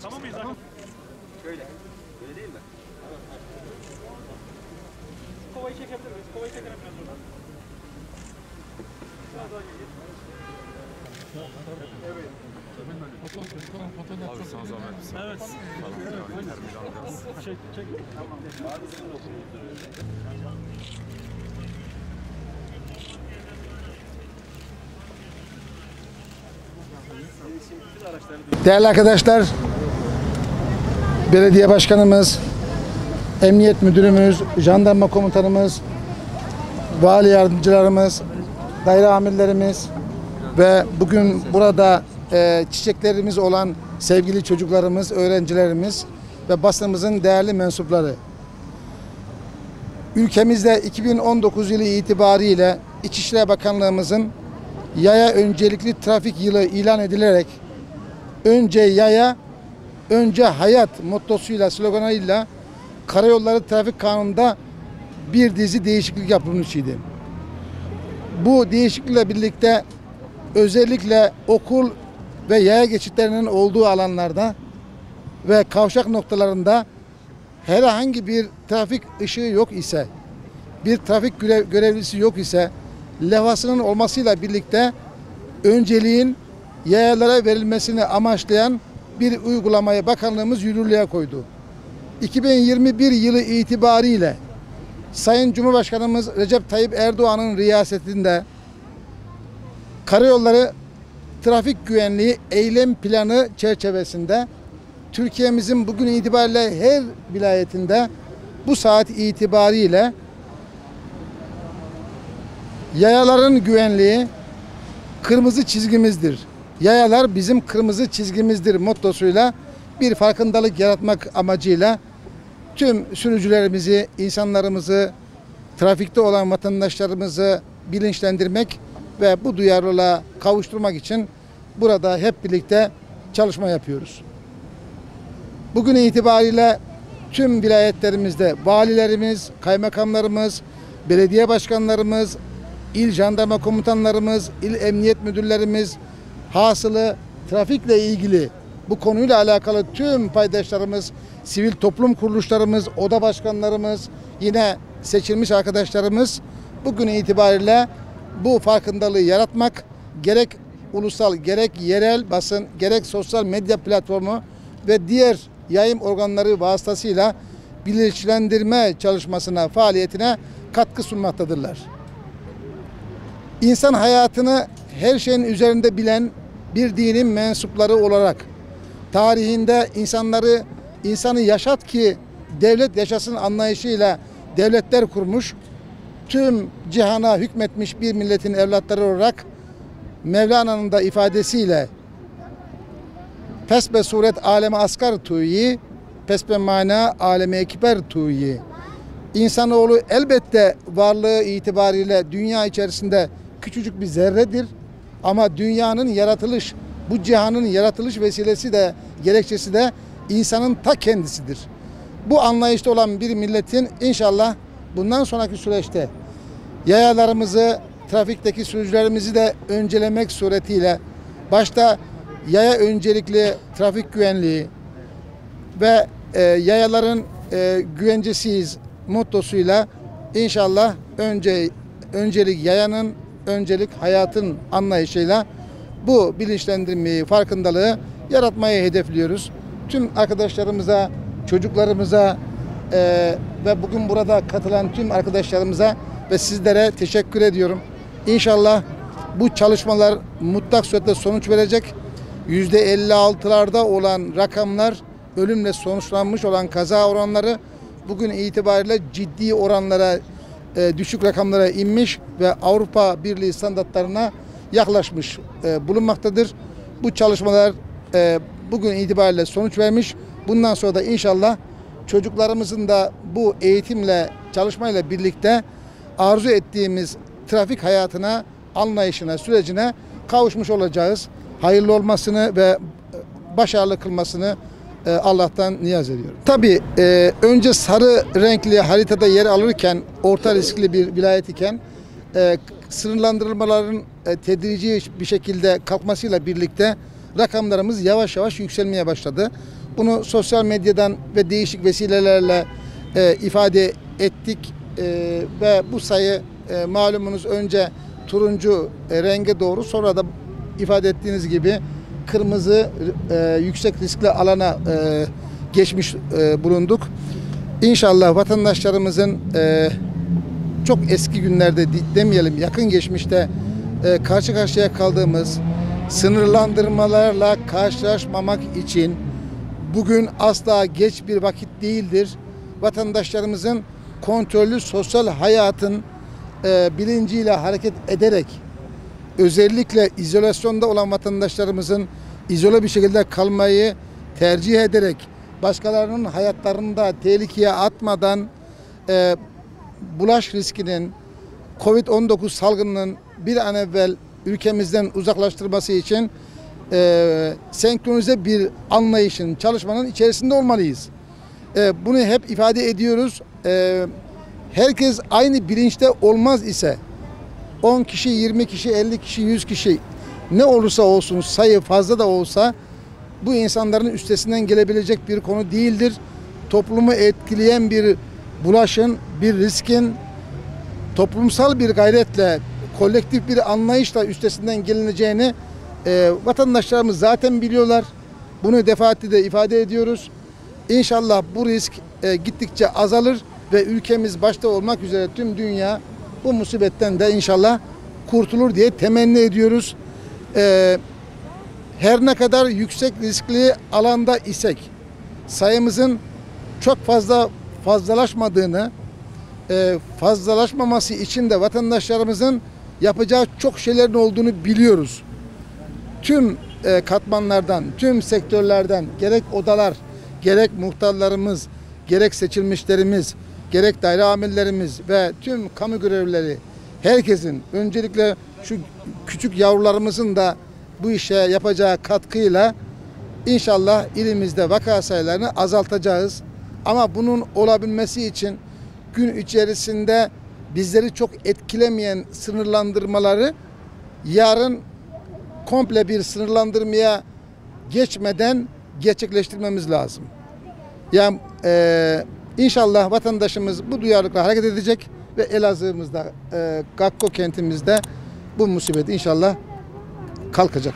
Tamam mıyız? Şöyle. Böyle değil mi? Kovayı çekebilir miyiz? Kovayı çekelim biraz oradan. Biraz daha geriye. Abi sana zahmet. Evet. Çek, çek. Tamam. Abi senin olsun. Değerli arkadaşlar, belediye başkanımız, emniyet müdürümüz, jandarma komutanımız, vali yardımcılarımız, daire amirlerimiz ve bugün burada çiçeklerimiz olan sevgili çocuklarımız, öğrencilerimiz ve basınımızın değerli mensupları. Ülkemizde 2019 yılı itibariyle İçişleri Bakanlığımızın yaya öncelikli trafik yılı ilan edilerek önce yaya, önce hayat mottosuyla, sloganıyla Karayolları Trafik Kanunu'nda bir dizi değişiklik yapılmışydı. Bu değişiklikle birlikte özellikle okul ve yaya geçitlerinin olduğu alanlarda ve kavşak noktalarında herhangi bir trafik ışığı yok ise, bir trafik görevlisi yok ise levhasının olmasıyla birlikte önceliğin yayalara verilmesini amaçlayan bir uygulamayı bakanlığımız yürürlüğe koydu. 2021 yılı itibariyle Sayın Cumhurbaşkanımız Recep Tayyip Erdoğan'ın riyasetinde Karayolları Trafik Güvenliği Eylem Planı çerçevesinde Türkiye'mizin bugün itibariyle her vilayetinde bu saat itibariyle yayaların güvenliği kırmızı çizgimizdir. Yayalar bizim kırmızı çizgimizdir mottosuyla bir farkındalık yaratmak amacıyla tüm sürücülerimizi, insanlarımızı, trafikte olan vatandaşlarımızı bilinçlendirmek ve bu duyarlılığa kavuşturmak için burada hep birlikte çalışma yapıyoruz. Bugün itibariyle tüm vilayetlerimizde valilerimiz, kaymakamlarımız, belediye başkanlarımız, il jandarma komutanlarımız, il emniyet müdürlerimiz, hasılı trafikle ilgili bu konuyla alakalı tüm paydaşlarımız, sivil toplum kuruluşlarımız, oda başkanlarımız, yine seçilmiş arkadaşlarımız bugün itibariyle bu farkındalığı yaratmak, gerek ulusal, gerek yerel basın, gerek sosyal medya platformu ve diğer yayım organları vasıtasıyla bilinçlendirme çalışmasına, faaliyetine katkı sunmaktadırlar. İnsan hayatını her şeyin üzerinde bilen bir dinin mensupları olarak tarihinde insanı yaşat ki devlet yaşasın anlayışıyla devletler kurmuş, tüm cihana hükmetmiş bir milletin evlatları olarak Mevlana'nın da ifadesiyle pesbe suret aleme asgar tuyi, pesbe mana aleme ekber tuyi. İnsanoğlu elbette varlığı itibariyle dünya içerisinde küçücük bir zerredir. Ama dünyanın yaratılış, bu cihanın yaratılış vesilesi de, gerekçesi de insanın ta kendisidir. Bu anlayışta olan bir milletin inşallah bundan sonraki süreçte yayalarımızı, trafikteki sürücülerimizi de öncelemek suretiyle başta yaya öncelikli trafik güvenliği ve yayaların güvencesiyiz mottosuyla inşallah öncelik yayanın, öncelik hayatın anlayışıyla bu bilinçlendirmeyi, farkındalığı yaratmayı hedefliyoruz. Tüm arkadaşlarımıza, çocuklarımıza ve bugün burada katılan tüm arkadaşlarımıza ve sizlere teşekkür ediyorum. İnşallah bu çalışmalar mutlak surette sonuç verecek. %56'larda olan rakamlar, ölümle sonuçlanmış olan kaza oranları bugün itibariyle ciddi oranlara, düşük rakamlara inmiş ve Avrupa Birliği standartlarına yaklaşmış bulunmaktadır. Bu çalışmalar bugün itibariyle sonuç vermiş. Bundan sonra da inşallah çocuklarımızın da bu eğitimle, çalışmayla birlikte arzu ettiğimiz trafik hayatına, anlayışına, sürecine kavuşmuş olacağız. Hayırlı olmasını ve başarılı kılmasını Allah'tan niyaz ediyorum. Tabii önce sarı renkli haritada yer alırken, orta riskli bir vilayet iken sınırlandırmaların tedrici bir şekilde kalkmasıyla birlikte rakamlarımız yavaş yavaş yükselmeye başladı. Bunu sosyal medyadan ve değişik vesilelerle ifade ettik ve bu sayı malumunuz önce turuncu renge doğru, sonra da ifade ettiğiniz gibi kırmızı yüksek riskli alana geçmiş bulunduk. İnşallah vatandaşlarımızın çok eski günlerde demeyelim, yakın geçmişte karşı karşıya kaldığımız sınırlandırmalarla karşılaşmamak için bugün asla geç bir vakit değildir. Vatandaşlarımızın kontrollü sosyal hayatın bilinciyle hareket ederek, özellikle izolasyonda olan vatandaşlarımızın izole bir şekilde kalmayı tercih ederek, başkalarının hayatlarını da tehlikeye atmadan bulaş riskinin, Covid-19 salgınının bir an evvel ülkemizden uzaklaştırması için senkronize bir anlayışın, çalışmanın içerisinde olmalıyız. Bunu hep ifade ediyoruz. Herkes aynı bilinçte olmaz ise 10 kişi, 20 kişi, 50 kişi, 100 kişi ne olursa olsun, sayı fazla da olsa bu insanların üstesinden gelebilecek bir konu değildir. Toplumu etkileyen bir bulaşın, bir riskin toplumsal bir gayretle, kolektif bir anlayışla üstesinden gelineceğini vatandaşlarımız zaten biliyorlar. Bunu defaatle de ifade ediyoruz. İnşallah bu risk gittikçe azalır ve ülkemiz başta olmak üzere tüm dünya bu musibetten de inşallah kurtulur diye temenni ediyoruz. Her ne kadar yüksek riskli alanda isek, sayımızın çok fazlalaşmadığını, fazlalaşmaması için de vatandaşlarımızın yapacağı çok şeylerin olduğunu biliyoruz. Tüm katmanlardan, tüm sektörlerden, gerek odalar, gerek muhtarlarımız, gerek seçilmişlerimiz, gerek daire amirlerimiz ve tüm kamu görevlileri, herkesin, öncelikle şu küçük yavrularımızın da bu işe yapacağı katkıyla inşallah ilimizde vaka sayılarını azaltacağız. Ama bunun olabilmesi için gün içerisinde bizleri çok etkilemeyen sınırlandırmaları yarın komple bir sınırlandırmaya geçmeden gerçekleştirmemiz lazım. Yani inşallah vatandaşımız bu duyarlılıkla hareket edecek ve Elazığ'ımızda, Gakko kentimizde bu musibet inşallah kalkacak.